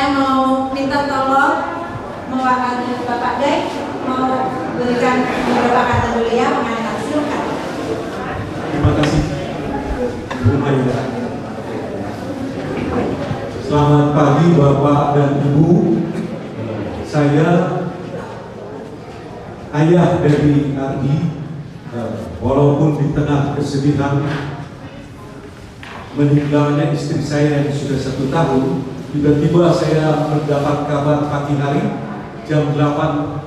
Saya mau minta tolong mewakili Bapak Dek mau berikan beberapa kata dulu ya, mengenai silakan. Terima kasih, Bu Maida. Selamat pagi Bapak dan Ibu. Saya ayah dari Ardi. Walaupun di tengah kesedihan meninggalnya istri saya yang sudah 1 tahun, tiba-tiba saya mendapat kabar pagi hari jam 8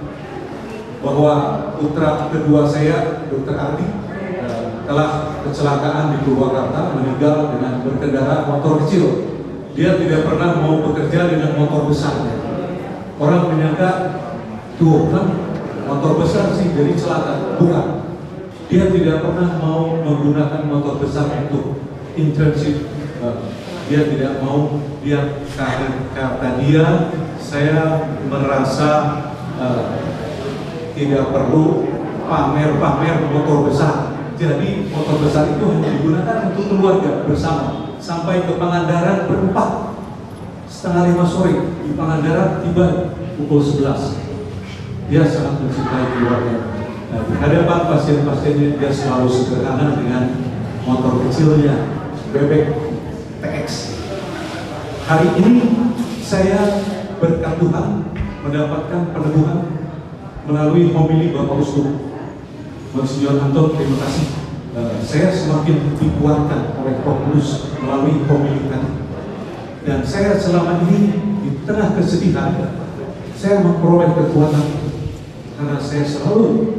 bahwa putra kedua saya, Dr. Ardi, telah kecelakaan di Purwakarta, meninggal dengan berkendara motor kecil. Dia tidak pernah mau bekerja dengan motor besar. Orang menyangka, tuh kan motor besar sih jadi celaka. Bukan. Dia tidak pernah mau menggunakan motor besar untuk internship. Dia tidak mau. Dia kata dia, saya merasa tidak perlu pamer-pamer motor besar. Jadi motor besar itu hanya digunakan untuk keluarga bersama. Sampai ke Pangandaran berempat, 4:30 sore di Pangandaran, tiba pukul 11. Dia sangat mencintai keluarga. Di hadapan pasien-pasiennya dia selalu sederhana dengan motor kecilnya, bebek TX. Hari ini saya berkat Tuhan mendapatkan peneguhan melalui homili Bapak Uskup Monsignor Anton. Terima kasih. Saya semakin dikuatkan oleh Roh Kudus melalui homili tadi. Dan saya selama ini di tengah kesedihan, saya memperoleh kekuatan karena saya selalu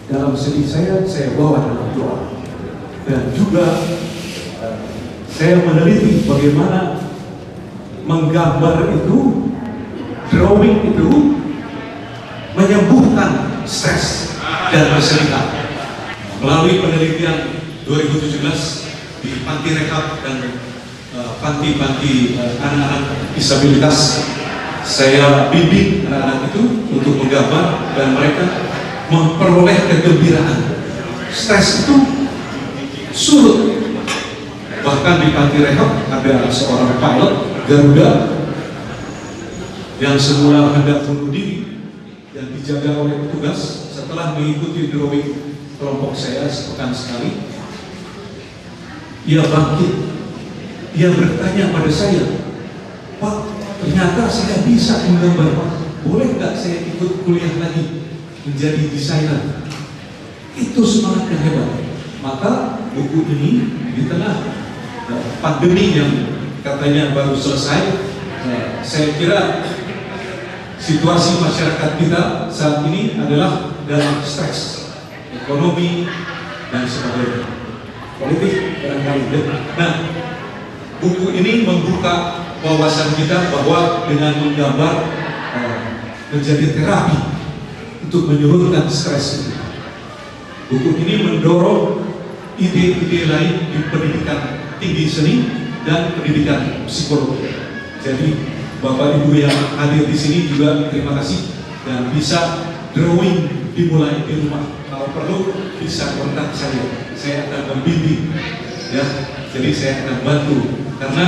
dalam sedih saya bawa dalam doa. Dan juga saya meneliti bagaimana menggambar itu, drawing itu menyembuhkan stres dan kesedihan. Melalui penelitian 2017 di panti rehab dan panti-panti anak-anak disabilitas, saya bimbing anak-anak itu untuk menggambar dan mereka memperoleh kegembiraan. Stres itu surut. Bahkan di panti rehab ada seorang pilot Garuda yang semula hendak bunuh diri dan dijaga oleh petugas. Setelah mengikuti drawing kelompok saya sepekan sekali, ia bangkit. Ia bertanya pada saya, "Pak, ternyata saya bisa menggambar, Pak. Boleh nggak saya ikut kuliah lagi menjadi desainer?" Itu semangat yang hebat. Maka buku ini di tengah pandemi yang katanya baru selesai, saya kira situasi masyarakat kita saat ini adalah dalam stres ekonomi dan sebagainya, politik barangkali. Nah, buku ini membuka wawasan kita bahwa dengan menggambar menjadi terapi untuk menyurutkan stres itu. Buku ini mendorong ide-ide lain di pendidikan tinggi seni dan pendidikan psikologi. Jadi Bapak Ibu yang hadir di sini juga terima kasih, dan bisa drawing dimulai di rumah. Kalau perlu bisa kontak saya akan membimbing ya. Jadi saya akan bantu, karena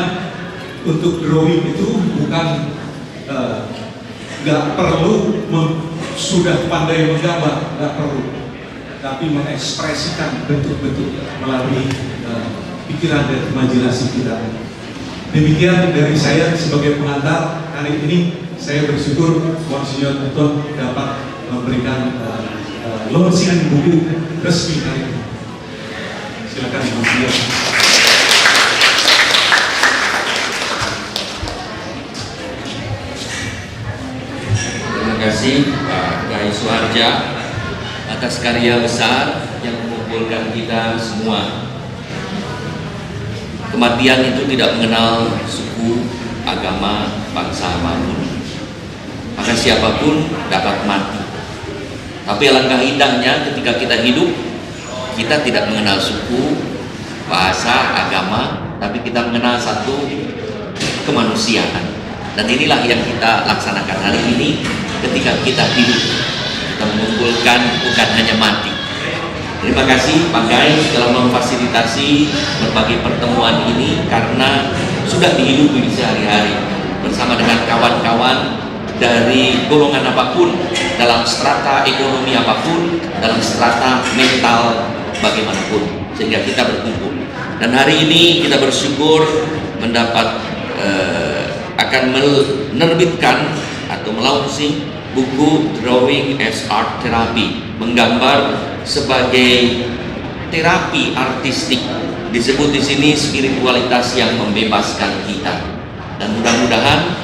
untuk drawing itu bukan nggak perlu sudah pandai menggambar, nggak perlu, tapi mengekspresikan bentuk-bentuk melalui pikiran dan imajinasi kita. Demikian dari saya sebagai pengantar hari ini. Saya bersyukur Monsignor Anton dapat memberikan launching buku resmi hari ini. Silakan Monsignor. Terima kasih Pak Gai Suharja atas karya besar yang mengumpulkan kita semua. Kematian itu tidak mengenal suku, agama, bangsa manapun. Maka siapapun dapat mati. Tapi alangkah indahnya ketika kita hidup, kita tidak mengenal suku, bahasa, agama, tapi kita mengenal satu kemanusiaan. Dan inilah yang kita laksanakan hari ini ketika kita hidup. Kita mengumpulkan bukan hanya mati. Terima kasih Pak Gai telah memfasilitasi berbagai pertemuan ini, karena sudah dihidupi sehari-hari bersama dengan kawan-kawan dari golongan apapun, dalam strata ekonomi apapun, dalam strata mental bagaimanapun, sehingga kita berkumpul. Dan hari ini kita bersyukur mendapat akan menerbitkan atau melaunching buku Drawing as Art Therapy, menggambar sebagai terapi artistik. Disebut di sini spiritualitas yang membebaskan kita. Dan mudah-mudahan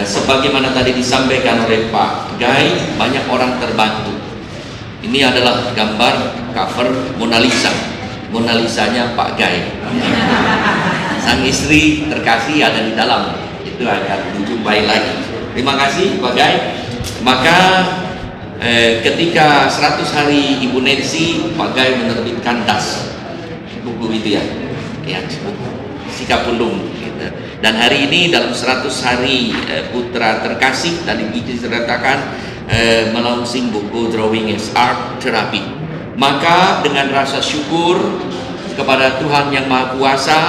sebagaimana tadi disampaikan oleh Pak Gai, banyak orang terbantu. Ini adalah gambar cover Mona Lisa. Mona Lisanya Pak Gai. Sang istri terkasih ada di dalam. Itu akan dijumpai lagi. Terima kasih Pak Gai. Maka ketika 100 hari Ibu Nancy, Pak Gai menerbitkan DAS, buku itu ya sikap pundung gitu. Dan hari ini dalam 100 hari putra terkasih tadi diceritakan melaunching buku Drawing as Art Therapy. Maka dengan rasa syukur kepada Tuhan yang Maha Kuasa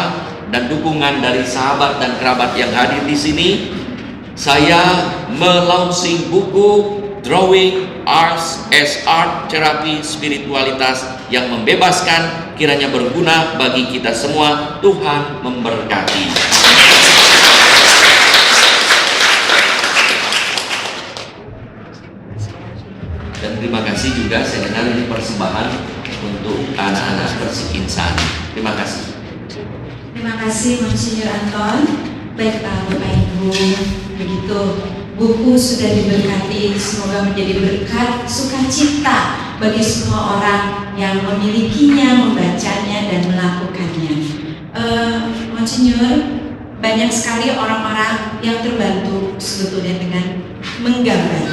dan dukungan dari sahabat dan kerabat yang hadir di sini, saya melaunching buku Drawing as Art Therapy, spiritualitas yang membebaskan, kiranya berguna bagi kita semua. Tuhan memberkati. Dan terima kasih juga, saya dengar ini persembahan untuk anak-anak Persik Insan. Terima kasih. Terima kasih Monsinyur Anton. Baik Bapak Ibu, begitu buku sudah diberkati, semoga menjadi berkat sukacita bagi semua orang yang memilikinya, membacanya dan melakukannya. Monsinyur, banyak sekali orang-orang yang terbantu sebetulnya dengan menggambar,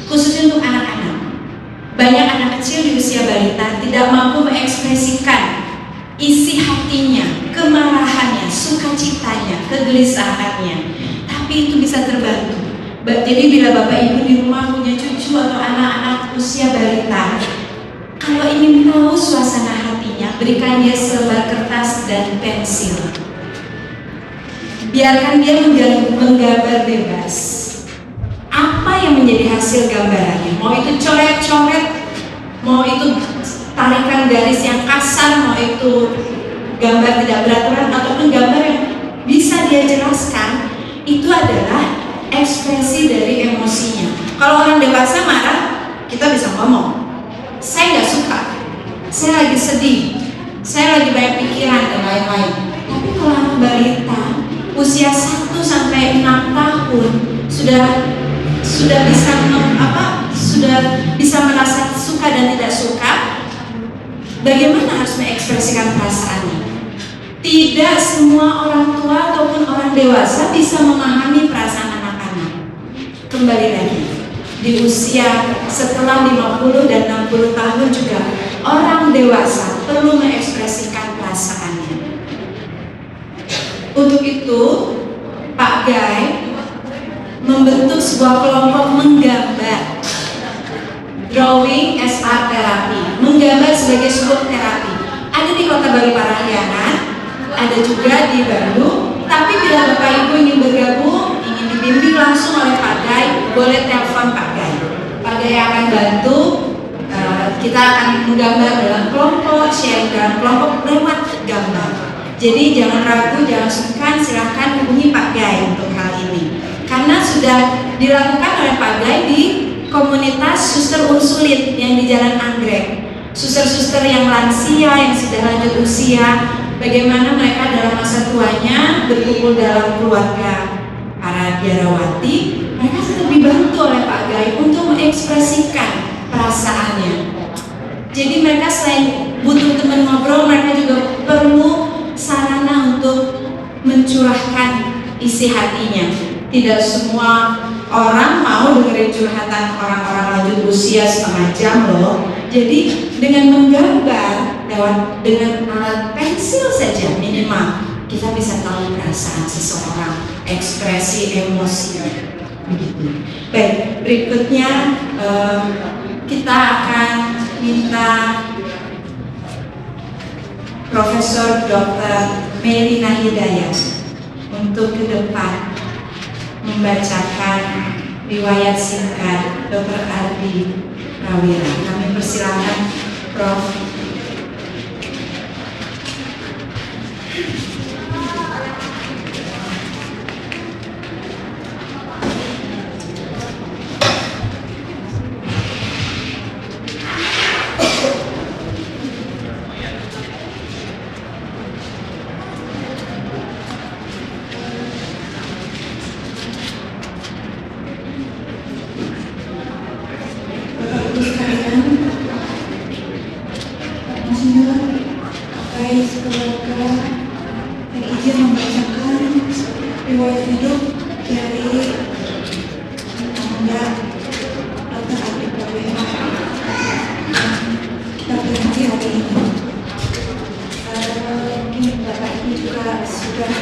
khususnya untuk anak-anak. Banyak anak kecil di usia balita tidak mampu mengekspresikan isi hatinya, kemarahannya, sukacitanya, kegelisahannya, tapi itu bisa terbantu. Jadi bila Bapak Ibu di rumah punya cucu atau anak-anak usia balita, kalau ingin tahu suasana hatinya, berikan dia selembar kertas dan pensil. Biarkan dia menggambar bebas. Apa yang menjadi hasil gambarannya? Mau itu coret-coret, mau itu tarikan garis yang kasar, mau itu gambar tidak beraturan, ataupun gambar yang bisa dia jelaskan, itu adalah ekspresi dari emosinya. Kalau orang dewasa marah, kita bisa ngomong, saya nggak suka, saya lagi sedih, saya lagi banyak pikiran dan lain-lain. Tapi kalau anak balita usia 1 sampai 6 tahun sudah bisa merasa suka dan tidak suka, bagaimana harus mengekspresikan perasaannya? Tidak semua orang tua ataupun orang dewasa bisa memahami perasaan anak-anak. Kembali lagi, di usia setelah 50 dan 60 tahun juga orang dewasa perlu mengekspresikan perasaannya. Untuk itu, Pak Gai membentuk sebuah kelompok menggambar, Drawing as Art Therapy, menggambar sebagai sebuah terapi. Ada di Kota Baru Parahyangan, ada juga di Bandung. Tapi bila Bapak Ibu ingin bergabung, ingin dibimbing langsung oleh Pak Gai, boleh telepon Pak Gai. Pak Gai akan bantu. Kita akan menggambar dalam kelompok, sharing dalam kelompok lewat gambar. Jadi jangan ragu, jangan sungkan, silahkan hubungi Pak Gai untuk hal ini. Karena sudah dilakukan oleh Pak Gai di komunitas Suster Ursulit yang di Jalan Anggrek. Suster-suster yang lansia, yang sudah lanjut usia, bagaimana mereka dalam masa tuanya berkumpul dalam keluarga para biarawati. Mereka tetap dibantu oleh Pak Gai untuk mengekspresikan perasaannya. Jadi mereka selain butuh teman ngobrol, mereka juga perlu sarana untuk mencurahkan isi hatinya. Tidak semua orang mau dengerin curhatan orang-orang lanjut usia setengah jam loh. Jadi dengan menggambar dengan alat pensil saja minimal, kita bisa tahu perasaan seseorang, ekspresi emosinya. Begitu. Baik, berikutnya kita akan minta Profesor Dr. Melina Hidayat untuk ke depan membacakan riwayat singkat Dr. Ardi Prawira. Kami persilakan Prof. Riwayat hidup dari Anda Dr. Ardi Prawira terberhenti hari ini. Mungkin Bapak ini juga sudah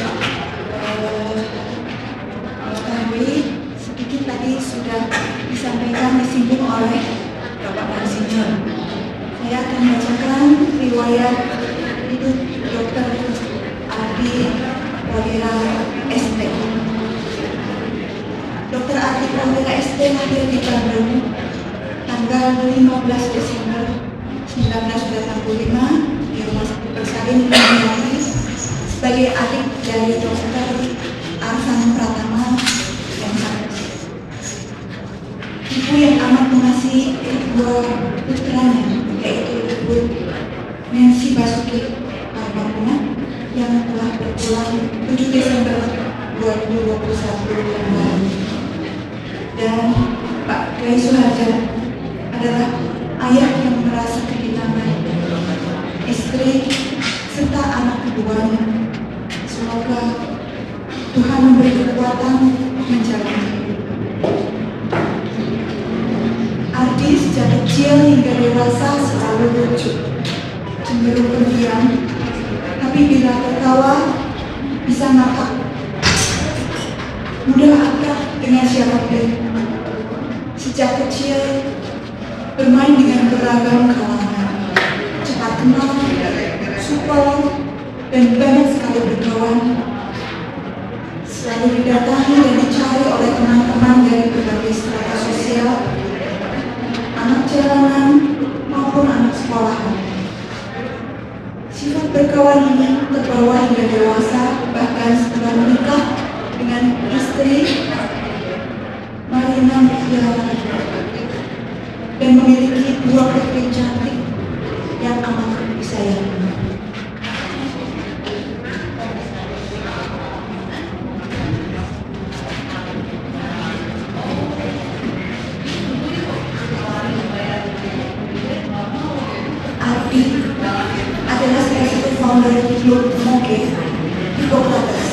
mengetahui sedikit tadi sudah disampaikan disinggung oleh Bapak Insinyur. Saya akan bacakan riwayat hidup Dr. Ardi Prawira ST. Dr. Ardi Prawira ST lahir di Bandung tanggal 15 Desember 1985 di Rumah Sakit Persalin Banyuwangi sebagai adik dari Dr. Arsan Pratama yang satu. Ibu yang amat mengasihi kedua putranya, yaitu Ibu Nancy Basuki Almarhumah yang telah berpulang 7 Desember 2021 kemarin. Dan Pak Kiai Soeharto adalah ayah yang merasa kehilangan istri serta anak keduanya. Semoga Tuhan memberi kekuatan menjalani. Ardi sejak kecil hingga dewasa selalu lucu, cenderung pendiam, tapi bila tertawa bisa ngakak, mudah akrab dengan siapapun. Sejak kecil bermain dengan beragam kalangan, cepat kenal, supel, dan banyak sekali berkawan. Selalu didatangi dan dicari oleh teman-teman dari berbagai strata sosial, anak jalanan maupun anak sekolahan. Sifat berkawan ini terbawa hingga dewasa, bahkan setelah menikah dengan istri Marina Mutiara dan memiliki 2 putri cantik yang amat disayangi. Ardi adalah salah satu founder klub Moge Hippocrates.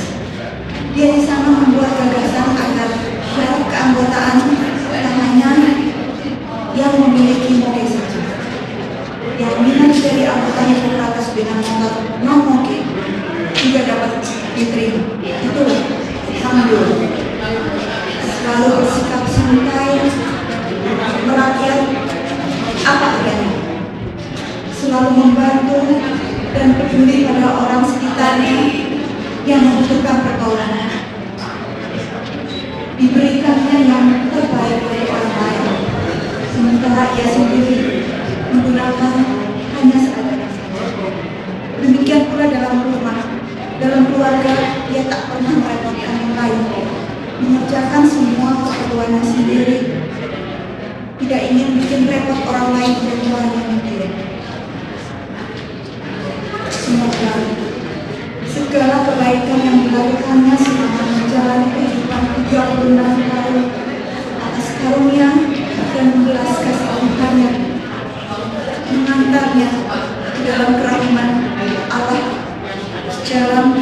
Dia di sana membuat gagasan agar syarat keanggotaan tak hanya yang memiliki Moge saja. Yang minat dari anggota Hippocrates dengan motor non Moge juga dapat diterima. Itu Sambil selalu bersikap santai, merakyat apa adanya, selalu membantu dan peduli pada orang sekitarnya yang membutuhkan pertolongan. Diberikannya yang terbaik dari orang lain, sementara ia sendiri menggunakan hanya seadanya saja. Demikian pula dalam rumah, dalam keluarga, ia tak pernah merepotkan yang lain, mengerjakan semua keperluannya sendiri, tidak ingin bikin repot orang lain kecuali dia. Semoga segala kebaikan yang dilakukannya selama menjalani kehidupan 36 tahun atas karunia dan belas kasih Tuhannya mengantarnya ke dalam kerahiman Allah dalam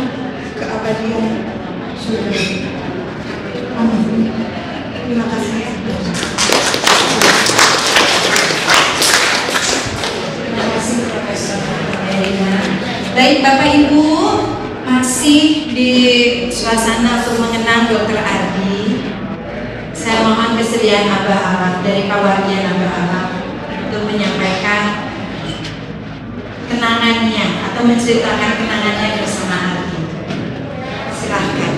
keabadian surga. Amin. Terima kasih. Terima kasih Profesor Erina. Baik Bapak Ibu, masih di suasana untuk mengenang Dr. Ardi. Saya mohon kesediaan Abah Arab dari Kawardian Abah Arab untuk menyampaikan kenangannya atau menceritakan kenangannya bersama Ardi. Silahkan.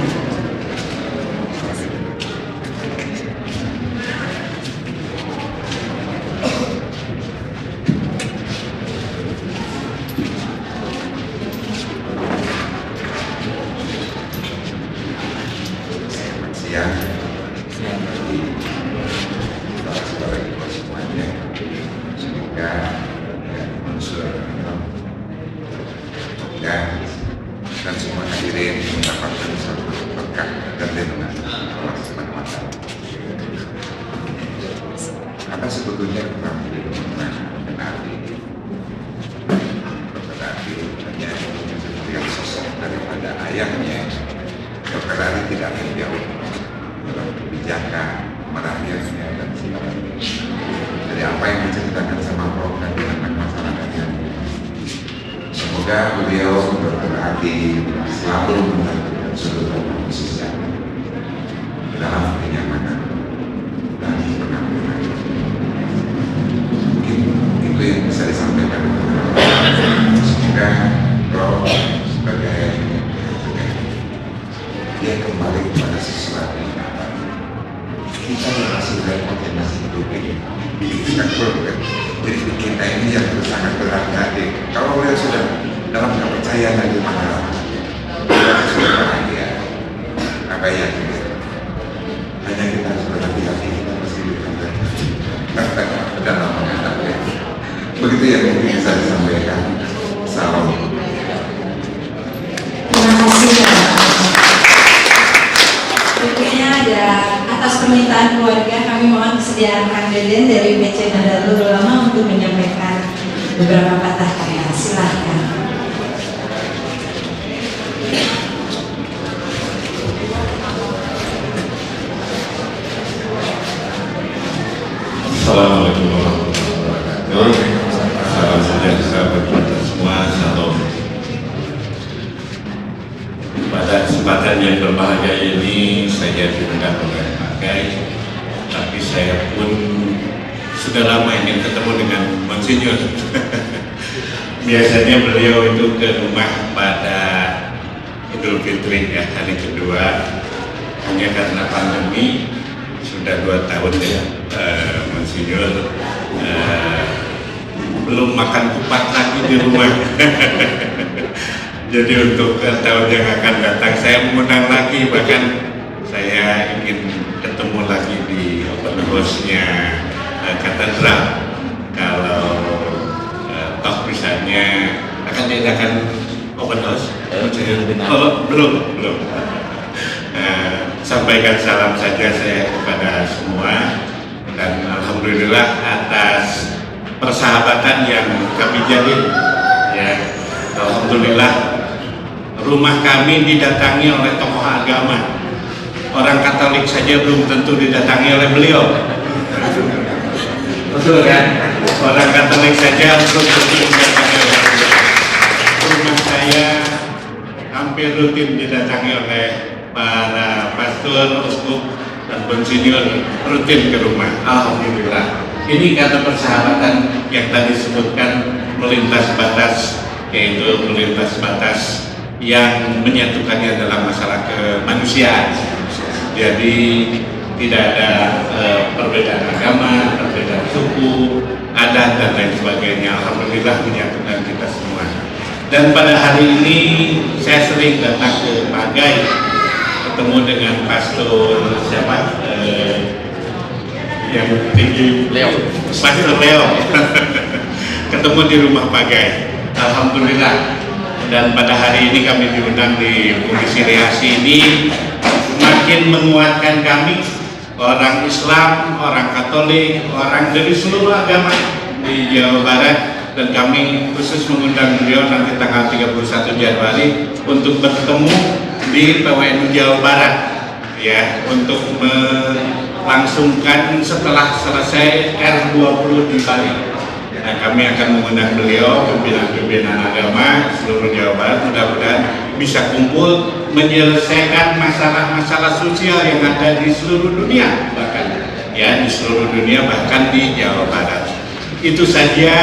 sebetulnya kurang mengenali Dr. Adi hanya yang sosok daripada ayahnya. Dr. Adi tidak menjauh dalam kebijakan, merakyatnya dan sebagainya. Jadi apa yang diceritakan sama Prof dan dengan masyarakatnya, semoga beliau Dr. Adi selalu menentukan sudut pandang khususnya dalam kenyamanan dan pengampunan. Mungkin itu yang bisa disampaikan. Semoga Prof sebagai dia kembali kepada sesuatu yang abadi. Kita yang masih repot yang masih hidup ini, kita kan. Jadi kita ini yang sangat berat hati. Kalau beliau sudah dalam kepercayaan lagi pada kita sudah bahagia. Apa yang hanya kita harus berhati-hati, kita mesti dalam menghadapi. Begitu yang mungkin bisa disampaikan. Salam. Terima kasih ya. Berikutnya ada atas permintaan keluarga kami mohon kesediaan Kang Deden dari PC Nahdlatul Ulama untuk menyampaikan beberapa patah kata. Silahkan. Assalamualaikum warahmatullahi wabarakatuh. Salam sejahtera bagi kita semua. Salam. Pada kesempatan yang berbahagia ini saya diundang oleh Pak Gai, tapi saya pun sudah lama ingin ketemu dengan Monsinyur. Biasanya beliau itu ke rumah pada Idul Fitri ya, hari kedua. Hanya karena pandemi sudah 2 tahun ya, Monsinyur belum makan kupat lagi di rumah. Jadi untuk tahun yang akan datang saya mengundang lagi, bahkan saya ingin ketemu lagi di open house-nya katedral. Kalau toh misalnya akan diadakan open house, belum. Sampaikan salam saja saya kepada semua, dan alhamdulillah atas persahabatan yang kami jalin ya. Alhamdulillah rumah kami didatangi oleh tokoh agama. Orang Katolik saja belum tentu didatangi oleh beliau. Betul kan? Orang Katolik saja belum tentu didatangi oleh beliau. Rumah saya hampir rutin didatangi oleh para pastor, uskup, dan Monsinyur rutin ke rumah. Alhamdulillah. Ini karena persahabatan yang tadi disebutkan melintas batas, yaitu melintas batas yang menyatukannya dalam masalah kemanusiaan. Jadi tidak ada perbedaan agama, perbedaan suku, adat dan lain sebagainya. Alhamdulillah menyatukan kita semua. Dan pada hari ini saya sering datang ke Pagai, ketemu dengan pastor siapa? Yang tinggi, Pastor Leo. Ketemu di rumah Pagai. Alhamdulillah. Dan pada hari ini kami diundang di Komisi Reaksi ini, makin menguatkan kami, orang Islam, orang Katolik, orang dari seluruh agama di Jawa Barat, dan kami khusus mengundang beliau nanti tanggal 31 Januari untuk bertemu di PWNU Jawa Barat ya, untuk melangsungkan setelah selesai R20 di Bali. Nah, kami akan mengundang beliau, pimpinan-pimpinan agama seluruh Jawa Barat, mudah-mudahan bisa kumpul menyelesaikan masalah-masalah sosial yang ada di seluruh dunia, bahkan ya di seluruh dunia, bahkan di Jawa Barat. Itu saja.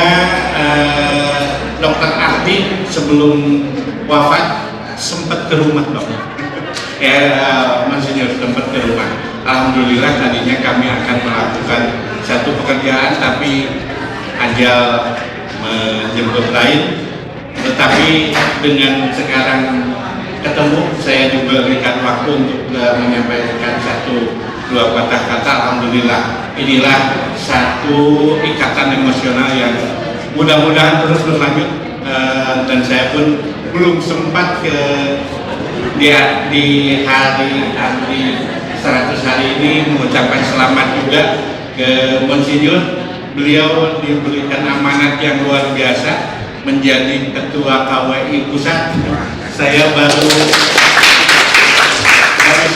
Dr. Arti sebelum wafat sempat ke rumah dok. Monsinyur sempat ke rumah. Alhamdulillah tadinya kami akan melakukan satu pekerjaan, tapi ajal menjemput lain. Tetapi dengan sekarang ketemu, saya juga berikan waktu untuk menyampaikan 1-2 patah kata. Alhamdulillah, inilah satu ikatan emosional yang mudah-mudahan terus berlanjut. Dan saya pun belum sempat di hari 100 hari ini mengucapkan selamat juga ke Monsinyur. Beliau diberikan amanat yang luar biasa menjadi ketua KWI pusat. Saya baru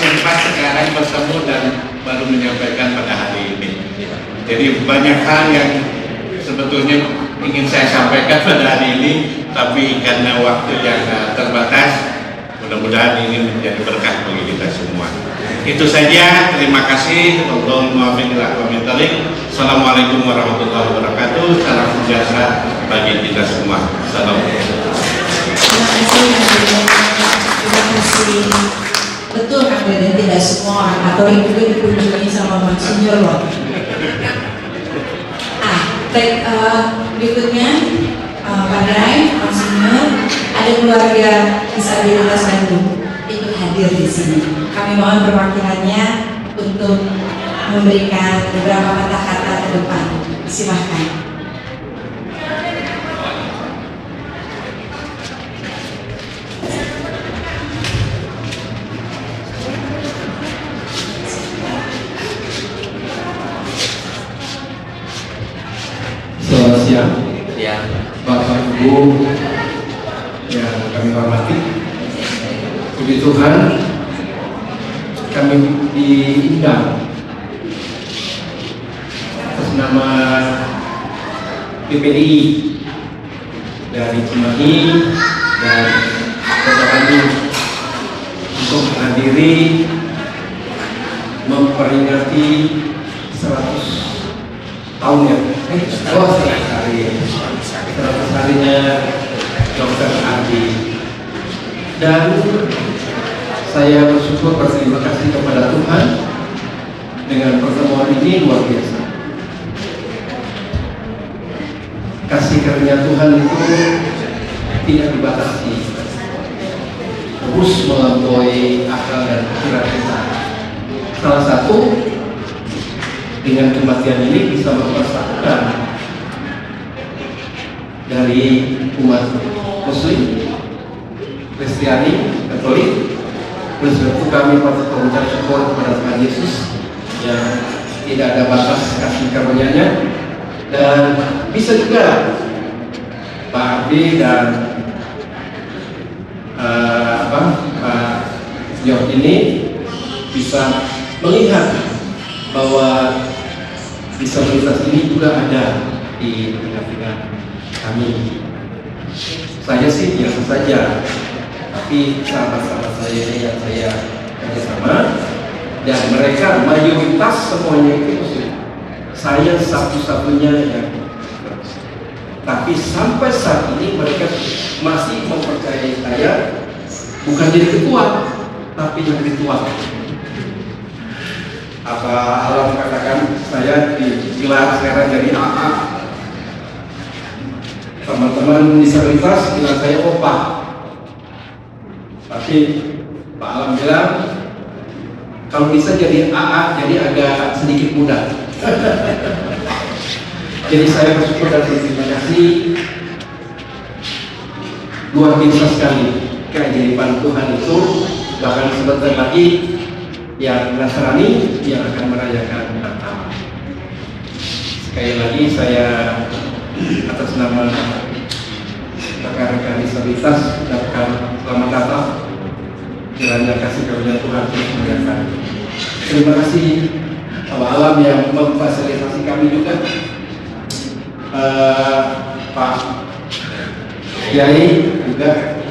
sempat sekarang bertemu dan baru menyampaikan pada hari ini. Jadi banyak hal yang sebetulnya ingin saya sampaikan pada hari ini, tapi karena waktu yang terbatas, mudah-mudahan ini menjadi berkah bagi kita semua. Itu saja, terima kasih. Assalamualaikum warahmatullahi wabarakatuh. Salam sejahtera bagi kita semua. Salam. Terima kasih. Betul kan, dan tidak semua orang Katolik juga dikunjungi sama Monsinyur loh. Baik, berikutnya Pak Drai, Monsinyur, ada keluarga disabilitas Bandung ikut hadir di sini. Kami mohon perwakilannya untuk memberikan beberapa kata-kata ke depan. Silahkan. Selamat siang, Ya, Bapak Ibu yang kami hormati. Puji Tuhan, kami diundang atas nama PPDI dari Cimahi dan Kota Bandung untuk menghadiri memperingati 100 tahun ya. 100 harinya Dr. Andi. Dan saya bersyukur, berterima kasih kepada Tuhan dengan pertemuan ini luar biasa. Kasih karunia Tuhan itu tidak dibatasi, terus melampaui akal dan pikiran kita. Salah satu, dengan kematian ini bisa mempersatukan dari umat Muslim, Kristiani, Katolik. Oleh sebab itu kami patut mengucap syukur kepada Tuhan Yesus yang tidak ada batas kasih karunia-Nya. Dan bisa juga Pak Abdi dan Pak Jok ini bisa melihat bahwa disabilitas ini juga ada di tengah-tengah kami. Saya sih biasa saja, tapi sahabat-sahabat saya yang saya kerjasama dan mereka mayoritas semuanya itu Muslim. Saya satu-satunya yang, tapi sampai saat ini mereka masih mempercayai saya bukan jadi ketua, tapi jadi ketua. Apa Alam katakan saya digelar sekarang jadi AA. Teman-teman disabilitas bilang saya opa, tapi Pak Alam bilang kalau bisa jadi AA, jadi agak sedikit mudah. Jadi saya bersyukur dan berterima kasih luar biasa sekali keajaiban Tuhan itu. Bahkan sebentar lagi yang Nasrani yang akan merayakan Natal. Sekali lagi saya atas nama rekan-rekan disabilitas ucapkan selamat Natal. Kiranya kasih karunia Tuhan terus menyertai. Terima kasih Pak Alam yang memfasilitasi kami juga. Pak Kiai juga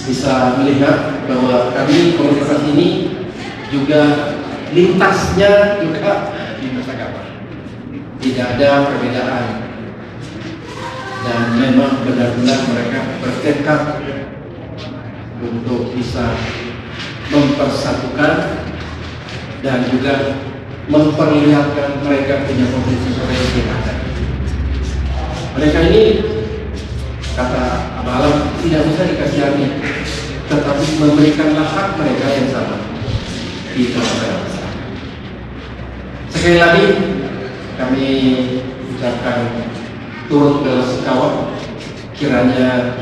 bisa melihat bahwa kami komunitas ini juga lintasnya juga lintas agama, tidak ada perbedaan, dan memang benar-benar mereka bertekad untuk bisa mempersatukan dan juga memperlihatkan mereka punya potensi yang ada. Mereka ini, kata Abah Alam, tidak bisa dikasihani, tetapi memberikanlah hak mereka yang sama di tengah-tengah masyarakat. Sekali lagi kami ucapkan turut bela sungkawa, kiranya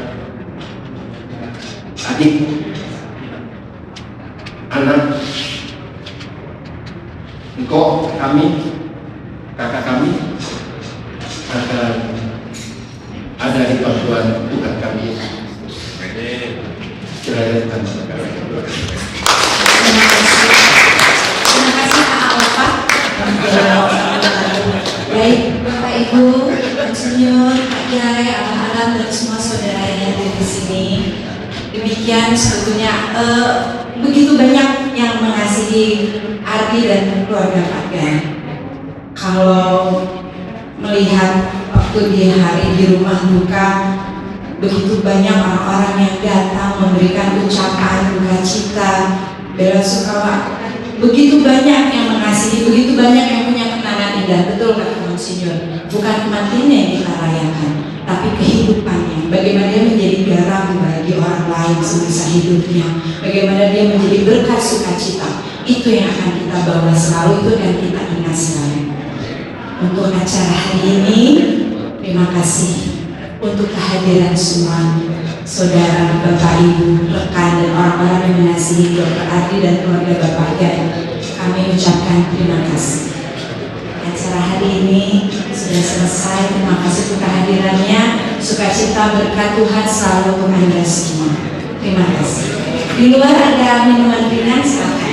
adik, anak, engkau, kami kakak kami akan ada di bantuan Tuhan kami. Kiranya Tuhan berkati. Terima kasih Pak Alfa. Baik Bapak Ibu, Insinyur, Pak Kiai, Abang dan semua saudara yang ada di sini. Demikian sebetulnya begitu banyak yang mengasihi Ardi dan keluarga Pak Kiai. Kalau melihat waktu di hari di rumah duka, begitu banyak orang-orang yang datang memberikan ucapan duka cita, bela sungkawa. Begitu banyak yang mengasihi, begitu banyak yang punya kenangan indah. Betul kata Monsinyur, bukan kematiannya yang kita rayakan, tapi kehidupannya. Bagaimana dia menjadi garam bagi orang lain semasa hidupnya, bagaimana dia menjadi berkat sukacita. Itu yang akan kita bawa selalu, itu yang kita ingat selalu. Untuk acara hari ini, terima kasih untuk kehadiran semua saudara, Bapak, Ibu, rekan, dan orang-orang yang mengasihi Dr. Ardi dan keluarga Bapak Kiai. Kami ucapkan terima kasih. Acara hari ini sudah selesai. Terima kasih untuk kehadirannya. Sukacita berkat Tuhan selalu untuk Anda semua. Terima kasih. Di luar ada minuman ringan, silakan.